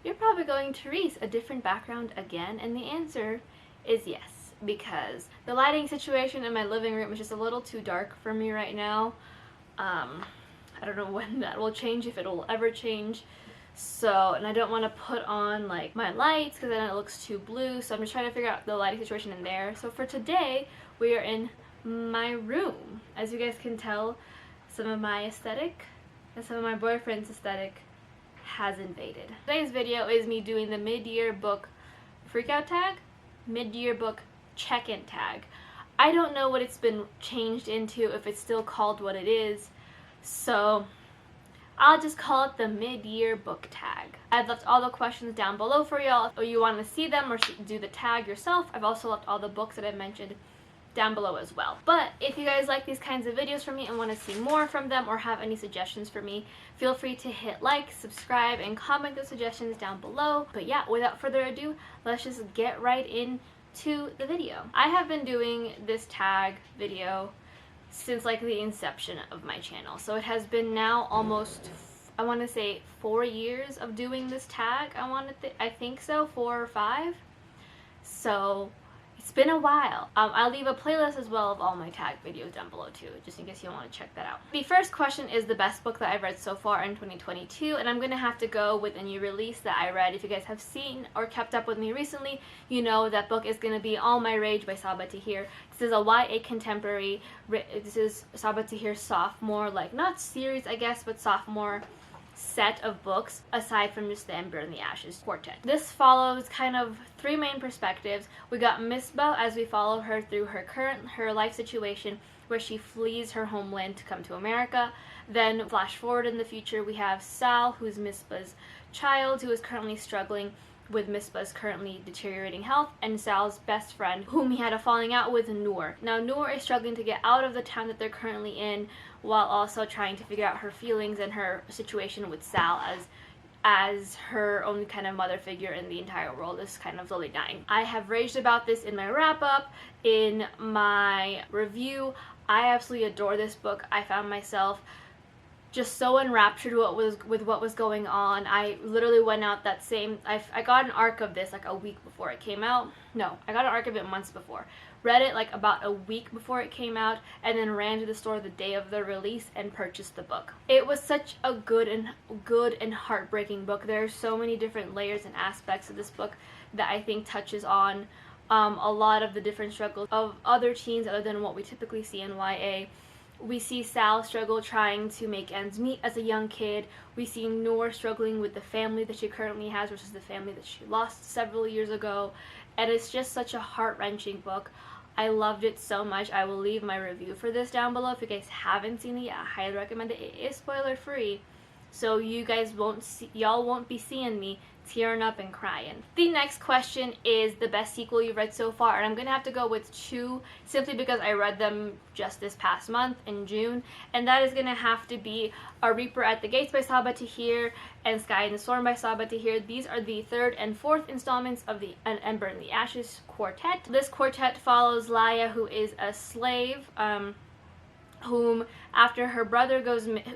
you're probably going, Therese, a different background again? And the answer is yes, because the lighting situation in my living room is just a little too dark for me right now. I don't know when that will change, if it'll ever change. So, and I don't want to put on like my lights because then it looks too blue. So I'm just trying to figure out the lighting situation in there. So for today, we are in my room. As you guys can tell, some of my aesthetic and some of my boyfriend's aesthetic has invaded. Today's video is me doing the mid-year book freakout tag, mid-year book check-in tag. I don't know what it's been changed into, if it's still called what it is, so I'll just call it the mid-year book tag. I've left all the questions down below for y'all if you want to see them or do the tag yourself. I've also left all the books that I've mentioned down below as well. But if you guys like these kinds of videos from me and want to see more from them or have any suggestions for me, feel free to hit like, subscribe, and comment those suggestions down below. But yeah, without further ado, let's just get right into the video. I have been doing this tag video since like the inception of my channel. So it has been now almost, I want to say 4 years of doing this tag. I think so, 4 or 5. So it's been a while. I'll leave a playlist as well of all my tag videos down below too, just in case you want to check that out. The first question is the best book that I've read so far in 2022, and I'm gonna have to go with a new release that I read. If you guys have seen or kept up with me recently, you know that book is gonna be All My Rage by Sabaa Tahir. This is a YA contemporary. This is Sabaa Tahir's sophomore, like not series I guess, but sophomore set of books aside from just the Ember and the Ashes quartet. This follows kind of 3 main perspectives. We got Misbah as we follow her through her life situation where she flees her homeland to come to America. Then flash forward in the future, we have Sal, who's Misbah's child, who is currently struggling with Misbah's currently deteriorating health, and Sal's best friend, whom he had a falling out with, Noor. Now Noor is struggling to get out of the town that they're currently in, while also trying to figure out her feelings and her situation with Sal as her only kind of mother figure in the entire world is kind of slowly dying. I have raged about this in my wrap-up, in my review. I absolutely adore this book. I found myself just so enraptured with what was going on. I literally went out that same, I got an arc of this like a week before it came out. No, I got an arc of it months before. Read it like about a week before it came out, and then ran to the store the day of the release and purchased the book. It was such a good and heartbreaking book. There are so many different layers and aspects of this book that I think touches on a lot of the different struggles of other teens other than what we typically see in YA. We see Sal struggle trying to make ends meet as a young kid. We see Noor struggling with the family that she currently has versus the family that she lost several years ago. And it's just such a heart-wrenching book. I loved it so much. I will leave my review for this down below. If you guys haven't seen it yet, I highly recommend it. It is spoiler-free, so you guys y'all won't be seeing me tearing up and crying. The next question is the best sequel you've read so far, and I'm gonna have to go with 2 simply because I read them just this past month in June, and that is gonna have to be A Reaper at the Gates by Sabaa Tahir and Sky and the Storm by Sabaa Tahir. These are the 3rd and 4th installments of the Ember and the Ashes quartet. This quartet follows Laya, who is a slave, whom after her brother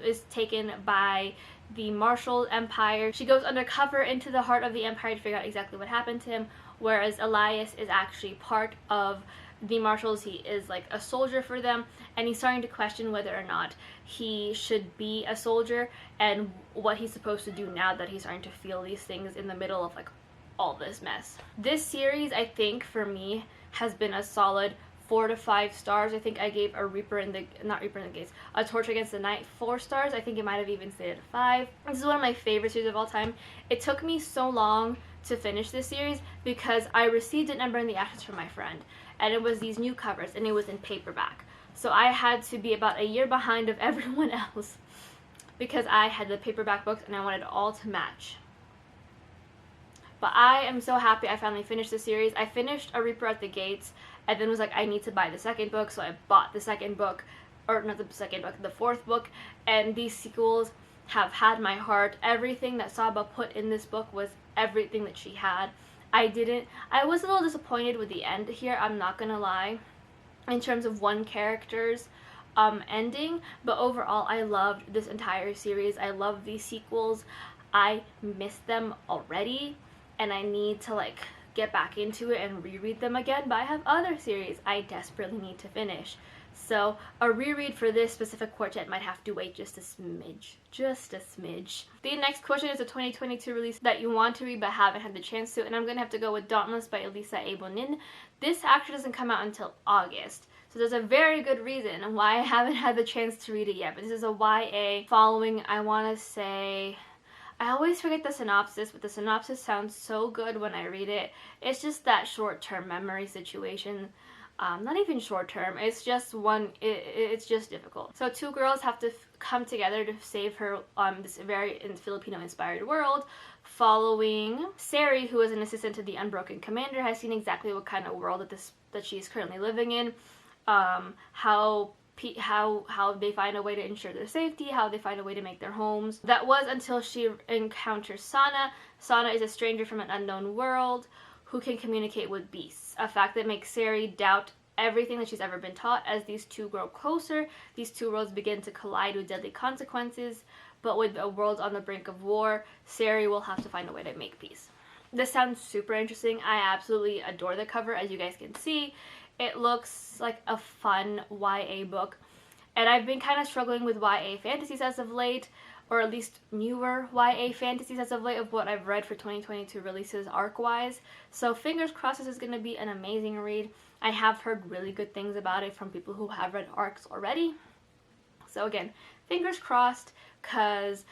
is taken by the Marshall Empire, she goes undercover into the heart of the empire to figure out exactly what happened to him, whereas Elias is actually part of the Marshalls. He is like a soldier for them, and he's starting to question whether or not he should be a soldier and what he's supposed to do now that he's starting to feel these things in the middle of like all this mess. This series, I think, for me, has been a solid 4 to 5 stars. I think I gave A Torch Against the Night 4 stars. I think it might have even stayed at 5. This is one of my favorite series of all time. It took me so long to finish this series because I received an Ember and the Ashes from my friend, and it was these new covers, and it was in paperback. So I had to be about a year behind of everyone else because I had the paperback books and I wanted it all to match. But I am so happy I finally finished the series. I finished A Reaper at the Gates and then was like, I need to buy the 2nd book, so I bought the 2nd book, or not the 2nd book, the 4th book, and these sequels have had my heart. Everything that Sabaa put in this book was everything that she had. I was a little disappointed with the end here, I'm not gonna lie, in terms of one character's ending, but overall I loved this entire series. I love these sequels. I missed them already, and I need to like get back into it and reread them again, but I have other series I desperately need to finish. So a reread for this specific quartet might have to wait just a smidge. Just a smidge. The next question is a 2022 release that you want to read but haven't had the chance to, and I'm going to have to go with Dauntless by Elisa A. Bonin. This actually doesn't come out until August. So there's a very good reason why I haven't had the chance to read it yet. But this is a YA following, I want to say, I always forget the synopsis, but the synopsis sounds so good when I read it. It's just that short-term memory situation. Not even short-term, it's just it's just difficult. So two girls have to come together to save her this very Filipino-inspired world, following Sari, who is an assistant to the Unbroken Commander, has seen exactly what kind of world that she is currently living in, how they find a way to ensure their safety, how they find a way to make their homes. That was until she encounters Sana. Sana is a stranger from an unknown world who can communicate with beasts, a fact that makes Sari doubt everything that she's ever been taught. As these two grow closer, these two worlds begin to collide with deadly consequences, but with a world on the brink of war, Sari will have to find a way to make peace. This sounds super interesting. I absolutely adore the cover, as you guys can see. It looks like a fun YA book, and I've been kind of struggling with YA fantasies as of late, or at least newer YA fantasies as of late of what I've read for 2022 releases arc-wise. So fingers crossed this is going to be an amazing read. I have heard really good things about it from people who have read arcs already. So again, fingers crossed, because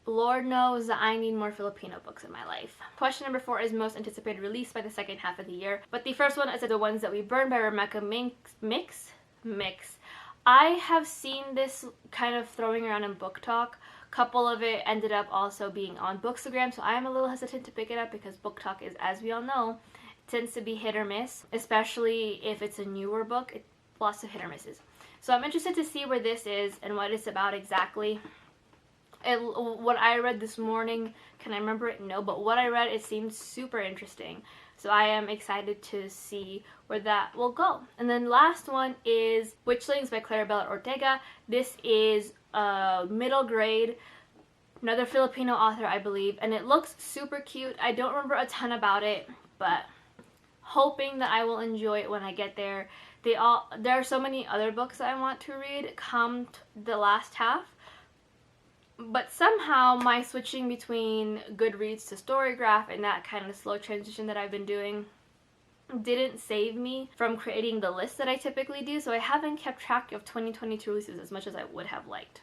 Lord knows that I need more Filipino books in my life. Question number 4 is most anticipated release by the second half of the year. But the first one is The Ones That We Burn by Rebecca Mix. I have seen this kind of throwing around in book talk. Couple of it ended up also being on Bookstagram, so I am a little hesitant to pick it up because book talk is, as we all know, tends to be hit or miss, especially if it's a newer book. It's lots of hit or misses. So I'm interested to see where this is and what it's about exactly. What I read this morning, can I remember it? No, but what I read, it seemed super interesting. So I am excited to see where that will go. And then last one is Witchlings by Claribel Ortega. This is middle grade, another Filipino author, I believe, and it looks super cute. I don't remember a ton about it, but hoping that I will enjoy it when I get there. There are so many other books that I want to read come the last half, but somehow my switching between Goodreads to Storygraph and that kind of slow transition that I've been doing didn't save me from creating the list that I typically do, so I haven't kept track of 2022 releases as much as I would have liked.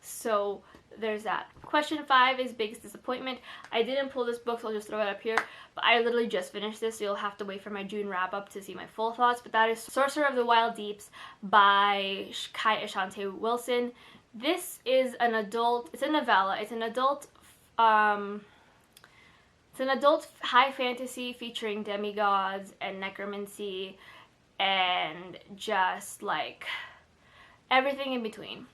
So there's that. Question 5 is Biggest Disappointment. I didn't pull this book, so I'll just throw it up here, but I literally just finished this, so you'll have to wait for my June wrap-up to see my full thoughts, but that is Sorcerer of the Wild Deeps by Kai Ashante Wilson. This is an adult, it's a novella, it's an adult high fantasy featuring demigods and necromancy and just like everything in between.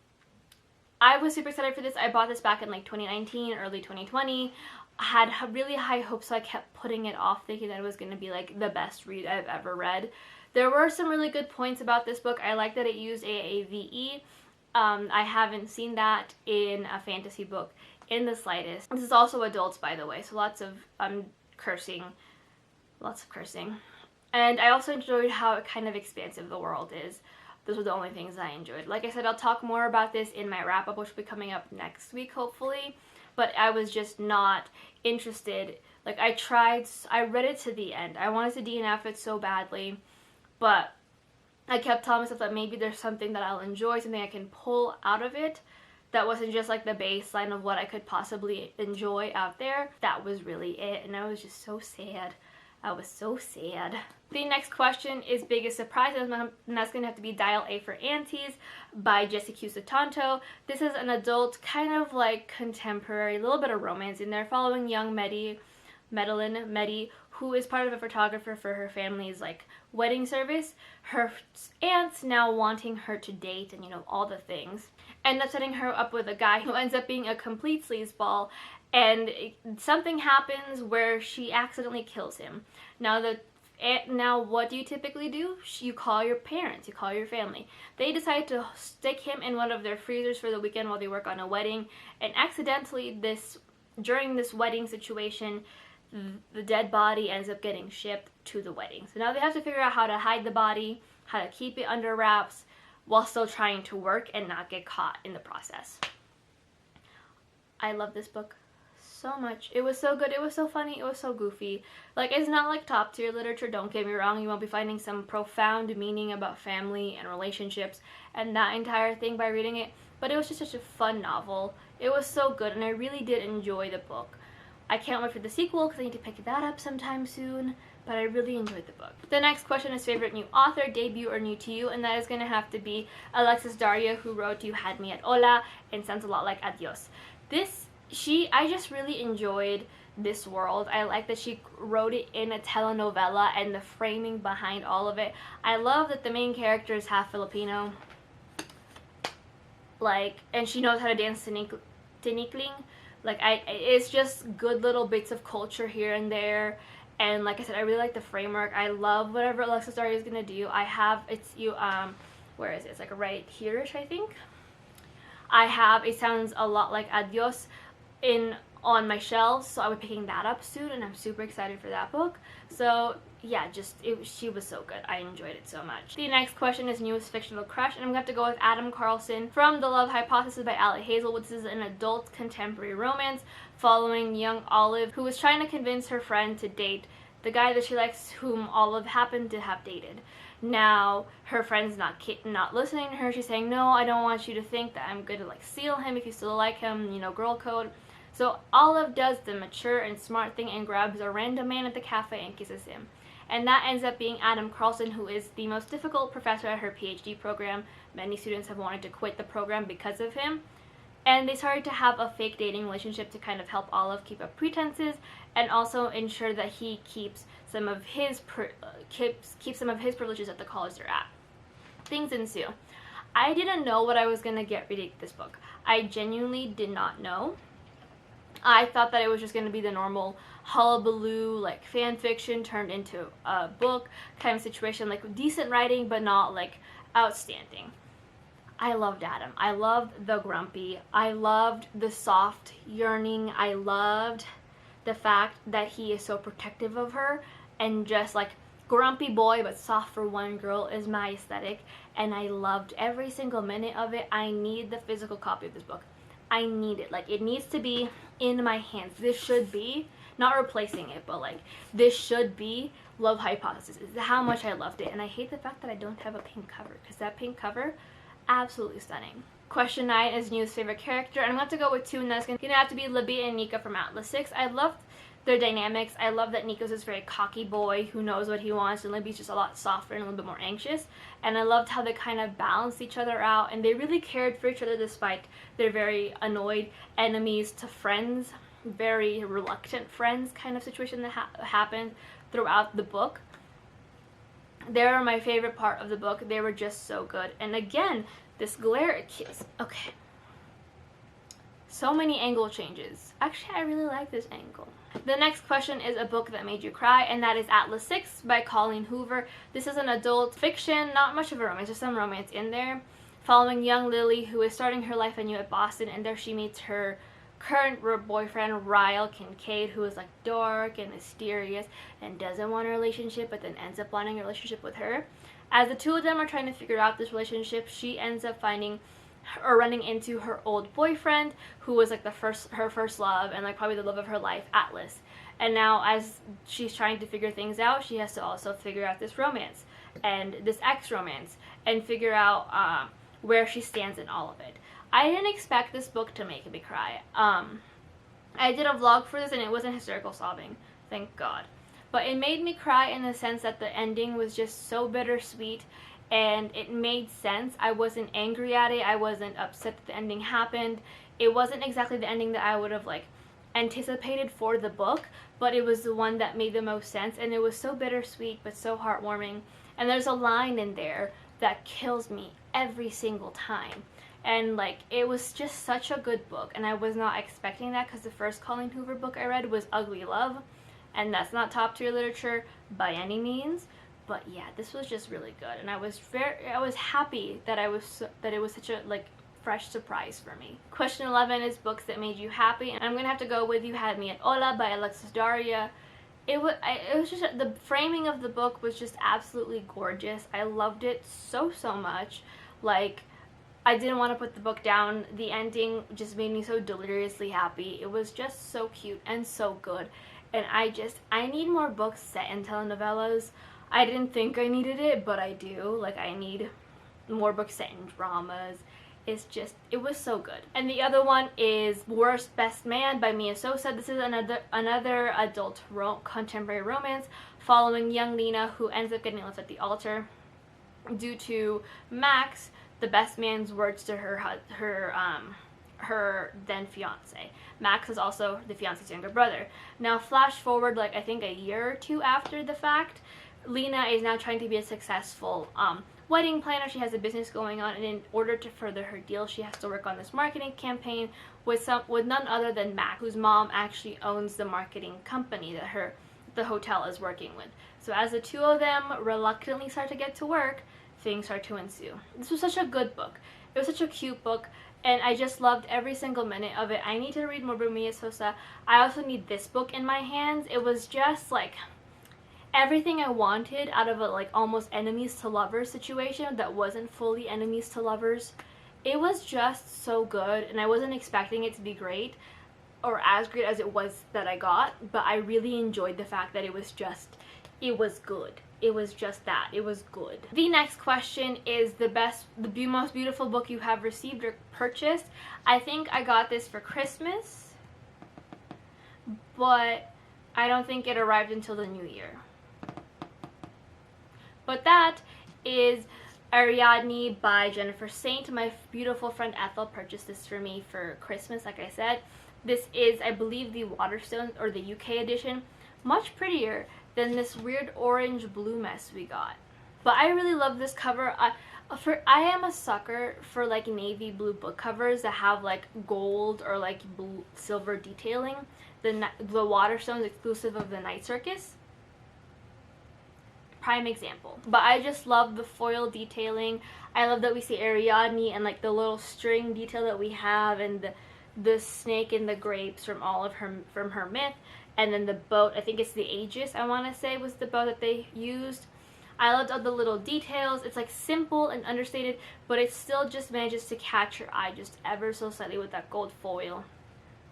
I was super excited for this. I bought this back in like 2019, early 2020. I had really high hopes, so I kept putting it off thinking that it was going to be like the best read I've ever read. There were some really good points about this book. I like that it used AAVE. I haven't seen that in a fantasy book in the slightest. This is also adults, by the way, so lots of cursing. And I also enjoyed how kind of expansive the world is. Those were the only things I enjoyed. Like I said, I'll talk more about this in my wrap-up, which will be coming up next week, hopefully. But I was just not interested. Like, I read it to the end. I wanted to DNF it so badly, but I kept telling myself that maybe there's something that I'll enjoy, something I can pull out of it that wasn't just like the baseline of what I could possibly enjoy out there. That was really it, and I was just so sad. I was so sad. The next question is Biggest Surprise, and that's going to have to be Dial A for Aunties by Jessie Q. Sutanto. This is an adult, kind of like contemporary, a little bit of romance in there, following young Madeline Meddy, who is part of a photographer for her family's like wedding service. Her aunt's now wanting her to date and, you know, all the things. End up setting her up with a guy who ends up being a complete sleazeball, and something happens where she accidentally kills him. Now what do you typically do? You call your parents, you call your family. They decide to stick him in one of their freezers for the weekend while they work on a wedding, and accidentally this during this wedding situation, the dead body ends up getting shipped to the wedding. So now they have to figure out how to hide the body, how to keep it under wraps while still trying to work and not get caught in the process. I love this book so much. It was so good. It was so funny. It was so goofy. Like, it's not like top tier literature, don't get me wrong. You won't be finding some profound meaning about family and relationships and that entire thing by reading it, but it was just such a fun novel. It was so good, and I really did enjoy the book. I can't wait for the sequel because I need to pick that up sometime soon, but I really enjoyed the book. The next question is favorite new author, debut, or new to you, and that is going to have to be Alexis Daria, who wrote You Had Me at Hola and Sounds a Lot Like Adios. I just really enjoyed this world. I like that she wrote it in a telenovela and the framing behind all of it. I love that the main character is half Filipino. Like, and she knows how to dance tinikling. Like, it's just good little bits of culture here and there. And like I said, I really like the framework. I love whatever Alexis Daria is gonna do. Where is it? It's like right here-ish, I think. I have It Sounds a Lot Like Adios on my shelves, so I'll be picking that up soon, and I'm super excited for that book. So yeah, she was so good. I enjoyed it so much. The next question is newest fictional crush, and I'm going to have to go with Adam Carlson from The Love Hypothesis by Ali Hazelwood. This is an adult contemporary romance following young Olive, who was trying to convince her friend to date the guy that she likes, whom Olive happened to have dated. Now, her friend's not listening to her. She's saying, no, I don't want you to think that I'm going to like seal him if you still like him, you know, girl code. So Olive does the mature and smart thing and grabs a random man at the cafe and kisses him. And that ends up being Adam Carlson, who is the most difficult professor at her PhD program. Many students have wanted to quit the program because of him. And they started to have a fake dating relationship to kind of help Olive keep up pretenses and also ensure that he keeps some of his privileges at the college they're at. Things ensue. I didn't know what I was going to get reading this book. I genuinely did not know. I thought that it was just going to be the normal hullabaloo, like fan fiction turned into a book kind of situation, like decent writing but not like outstanding. I loved Adam. I loved the grumpy. I loved the soft yearning. I loved the fact that he is so protective of her, and just like grumpy boy but soft for one girl is my aesthetic, and I loved every single minute of it. I need the physical copy of this book. I need it. Like, it needs to be in my hands. This should be, not replacing it, but like, this should be Love Hypothesis. This is how much I loved it. And I hate the fact that I don't have a pink cover, because that pink cover, absolutely stunning. Question 9 is newest favorite character, and I'm going to have to go with two, and that's going to have to be Libby and Nika from Atlas 6. I loved their dynamics. I love that Nico's this very cocky boy who knows what he wants, and Libby's just a lot softer and a little bit more anxious. And I loved how they kind of balanced each other out, and they really cared for each other despite their very annoyed enemies to friends, very reluctant friends kind of situation that happened throughout the book. They were my favorite part of the book. They were just so good. And again, this glare kiss. Okay. So many angle changes. Actually, I really like this angle. The next question is a book that made you cry, and that is Atlas 6 by Colleen Hoover. This is an adult fiction, not much of a romance, just some romance in there, following young Lily, who is starting her life anew at Boston, and there she meets her current boyfriend, Ryle Kincaid, who is like dark and mysterious and doesn't want a relationship, but then ends up wanting a relationship with her. As the two of them are trying to figure out this relationship, she ends up running into her old boyfriend, who was like her first love and like probably the love of her life, Atlas. And now as she's trying to figure things out, she has to also figure out this romance and this ex-romance and figure out where she stands in all of it. I didn't expect this book to make me cry. I did a vlog for this and it wasn't hysterical sobbing, thank God. But it made me cry in the sense that the ending was just so bittersweet and it made sense. I wasn't angry at it. I wasn't upset that the ending happened. It wasn't exactly the ending that I would have like anticipated for the book, but it was the one that made the most sense, and it was so bittersweet but so heartwarming. And there's a line in there that kills me every single time. And like, it was just such a good book, and I was not expecting that because the first Colleen Hoover book I read was Ugly Love, and that's not top tier literature by any means. But yeah, this was just really good, and I was happy that it was such a like fresh surprise for me. Question 11 is books that made you happy, and I'm going to have to go with You Had Me at Hola by Alexis Daria. It was just, the framing of the book was just absolutely gorgeous. I loved it so much. Like, I didn't want to put the book down. The ending just made me so deliriously happy. It was just so cute and so good. And I need more books set in telenovelas. I didn't think I needed it, but I do. Like, I need more books set in dramas. It was so good. And the other one is Worst Best Man by Mia Sosa. This is another adult contemporary romance following young Lena, who ends up getting left at the altar due to Max, the best man's words to her then fiance. Max is also the fiance's younger brother. Now flash forward, like, I think a year or two after the fact, Lena is now trying to be a successful wedding planner. She has a business going on, and in order to further her deal, she has to work on this marketing campaign with none other than Mac, whose mom actually owns the marketing company that the hotel is working with. So as the two of them reluctantly start to get to work, things start to ensue. This was such a good book. It was such a cute book, and I just loved every single minute of it. I need to read more by Mia Sosa. I also need this book in my hands. It was just like everything I wanted out of a like almost enemies to lovers situation that wasn't fully enemies to lovers. It was just so good, and I wasn't expecting it to be great or as great as it was that I got, but I really enjoyed the fact that it was good. It was just that. It was good. The next question is the most beautiful book you have received or purchased. I think I got this for Christmas, but I don't think it arrived until the new year. But that is Ariadne by Jennifer Saint. My beautiful friend Ethel purchased this for me for Christmas, like I said. This is, I believe, the Waterstones, or the UK edition. Much prettier than this weird orange blue mess we got. But I really love this cover. I am a sucker for like navy blue book covers that have like gold or like silver detailing. The Waterstones exclusive of the Night Circus. Prime example. But I just love the foil detailing. I love that we see Ariadne and like the little string detail that we have, and the snake and the grapes from her myth, and then the boat, I think it's the Aegis, I want to say was the boat that they used. I loved all the little details. It's like simple and understated, but it still just manages to catch your eye just ever so slightly with that gold foil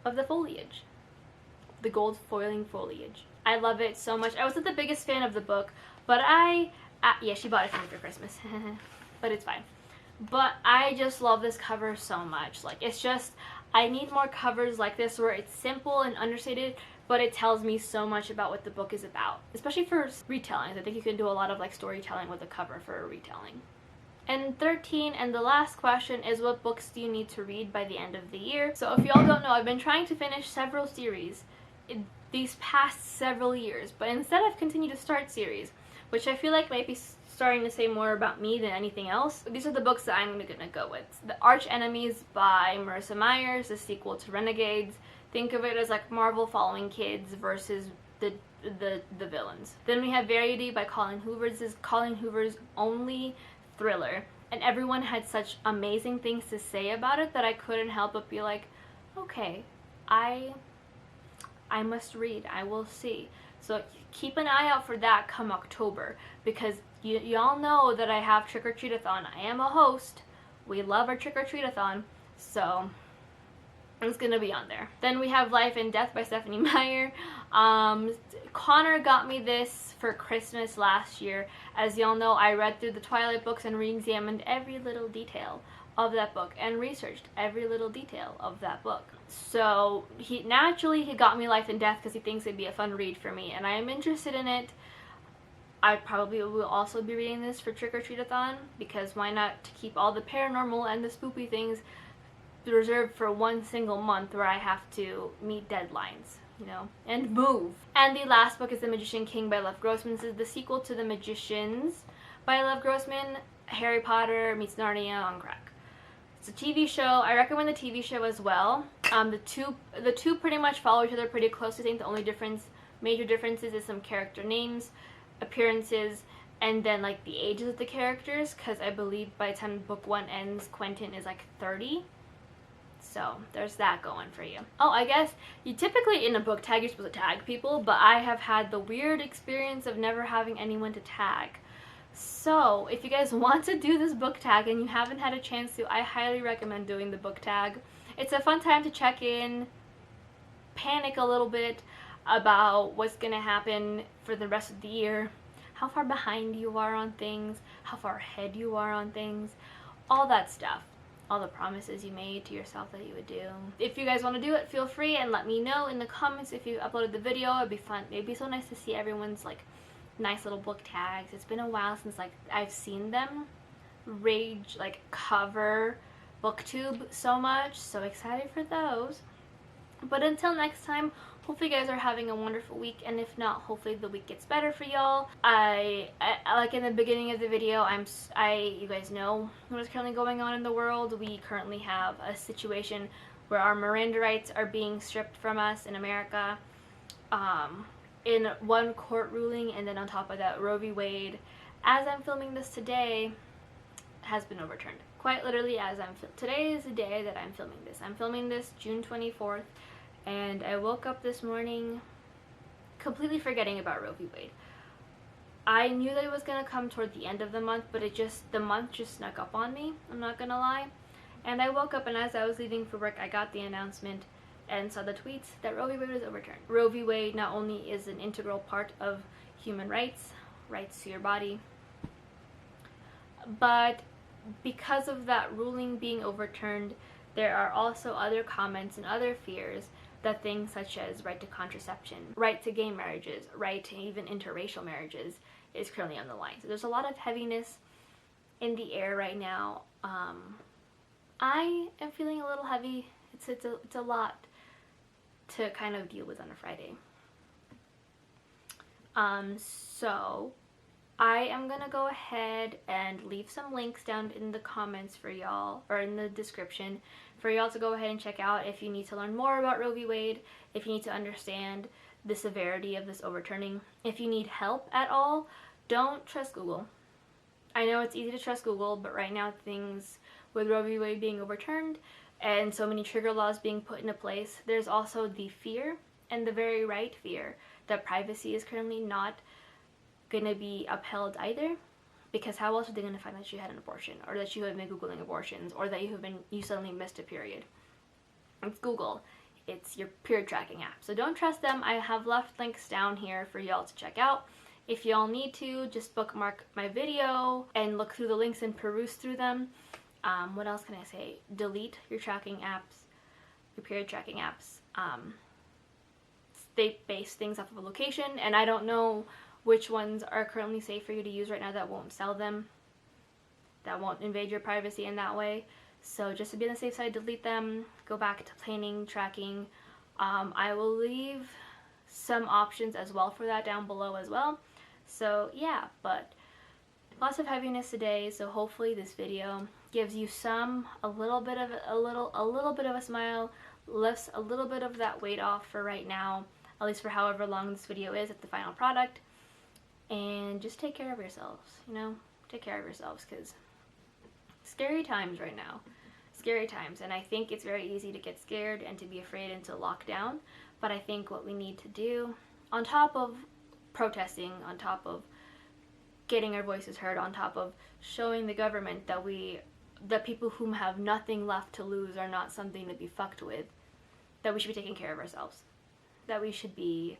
of the foliage. The gold foiling foliage. I love it so much. I wasn't the biggest fan of the book, but yeah, she bought it for me for Christmas. But it's fine. But I just love this cover so much. Like, it's just, I need more covers like this where it's simple and understated, but it tells me so much about what the book is about. Especially for retellings. I think you can do a lot of like storytelling with a cover for a retelling. And 13, and the last question, is what books do you need to read by the end of the year? So if y'all don't know, I've been trying to finish several series in these past several years, but instead I've continued to start series, which I feel like might be starting to say more about me than anything else. These are the books that I'm gonna go with. The Arch Enemies by Marissa Myers, the sequel to Renegades. Think of it as like Marvel following kids versus the villains. Then we have Verity by Colleen Hoover. This is Colleen Hoover's only thriller, and everyone had such amazing things to say about it that I couldn't help but be like, okay, I must read. I will see. So keep an eye out for that come October, because y'all know that I have Trick or Treat-a-thon. I am a host. We love our Trick or Treat-a-thon, so it's gonna be on there. Then we have Life and Death by Stephenie Meyer. Connor got me this for Christmas last year. As y'all know, I read through the Twilight books and re-examined every little detail of that book and researched every little detail of that book. So he got me Life and Death because he thinks it'd be a fun read for me, and I am interested in it. I probably will also be reading this for Trick or Treat-a-thon, because why not, to keep all the paranormal and the spoopy things reserved for one single month where I have to meet deadlines, you know, and move. And the last book is The Magician King by Lev Grossman. This is the sequel to The Magicians by Lev Grossman. Harry Potter meets Narnia on crack. It's a TV show. I recommend the TV show as well. The two pretty much follow each other pretty closely. I think the only major differences is some character names, appearances, and then like the ages of the characters, because I believe by the time book 1 ends, Quentin is like 30. So there's that going for you. Oh, I guess you typically in a book tag, you're supposed to tag people, but I have had the weird experience of never having anyone to tag. So if you guys want to do this book tag and you haven't had a chance to, I highly recommend doing the book tag. It's a fun time to check in, panic a little bit about what's gonna happen for the rest of the year, how far behind you are on things, how far ahead you are on things, all that stuff. All the promises you made to yourself that you would do. If you guys want to do it, feel free and let me know in the comments if you uploaded the video. It'd be fun. It'd be so nice to see everyone's like nice little book tags. It's been a while since like I've seen them rage like cover BookTube so much. So excited for those. But until next time, hopefully you guys are having a wonderful week, and if not, hopefully the week gets better for y'all. I like in the beginning of the video, you guys know what is currently going on in the world. We currently have a situation where our Miranda rights are being stripped from us in America, in one court ruling, and then on top of that, Roe v. Wade, as I'm filming this today, has been overturned. Quite literally, today is the day that I'm filming this. I'm filming this June 24th. And I woke up this morning completely forgetting about Roe v. Wade. I knew that it was going to come toward the end of the month, but the month just snuck up on me, I'm not going to lie. And I woke up, and as I was leaving for work, I got the announcement and saw the tweets that Roe v. Wade was overturned. Roe v. Wade not only is an integral part of human rights to your body, but because of that ruling being overturned, there are also other comments and other fears that things such as right to contraception, right to gay marriages, right to even interracial marriages is currently on the line. So there's a lot of heaviness in the air right now. I am feeling a little heavy. It's a lot to kind of deal with on a Friday. So I am gonna go ahead and leave some links down in the comments for y'all, or in the description, for y'all to go ahead and check out if you need to learn more about Roe v. Wade, if you need to understand the severity of this overturning. If you need help at all, don't trust Google. I know it's easy to trust Google, but right now things with Roe v. Wade being overturned and so many trigger laws being put into place, there's also the fear, and the very right fear, that privacy is currently not going to be upheld either. Because how else are they going to find that you had an abortion, or that you have been Googling abortions, or that you suddenly missed a period? It's Google. It's your period tracking app. So don't trust them. I have left links down here for y'all to check out. If y'all need to, just bookmark my video and look through the links and peruse through them. What else can I say? Delete your tracking apps, your period tracking apps. They base things off of a location, and I don't know which ones are currently safe for you to use right now that won't sell them, that won't invade your privacy in that way. So just to be on the safe side, delete them, go back to planning, tracking. I will leave some options as well for that down below as well. So yeah, but lots of heaviness today, so hopefully this video gives you a little bit of a smile, lifts a little bit of that weight off for right now, at least for however long this video is at the final product. And just take care of yourselves, you know? Take care of yourselves, because scary times right now. Scary times. And I think it's very easy to get scared and to be afraid and to lock down. But I think what we need to do, on top of protesting, on top of getting our voices heard, on top of showing the government that people whom have nothing left to lose are not something to be fucked with, that we should be taking care of ourselves. That we should be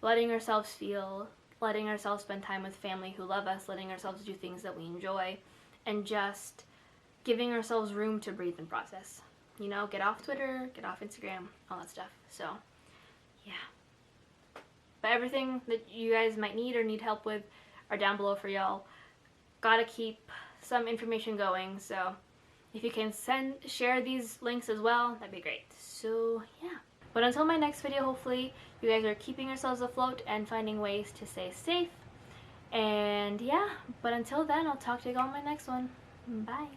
letting ourselves feel, letting ourselves spend time with family who love us, letting ourselves do things that we enjoy, and just giving ourselves room to breathe and process. You know, get off Twitter, get off Instagram, all that stuff. So, yeah. But everything that you guys might need or need help with are down below for y'all. Gotta keep some information going, so if you can share these links as well, that'd be great. So, yeah. But until my next video, hopefully you guys are keeping yourselves afloat and finding ways to stay safe. And yeah, but until then, I'll talk to you all in my next one. Bye.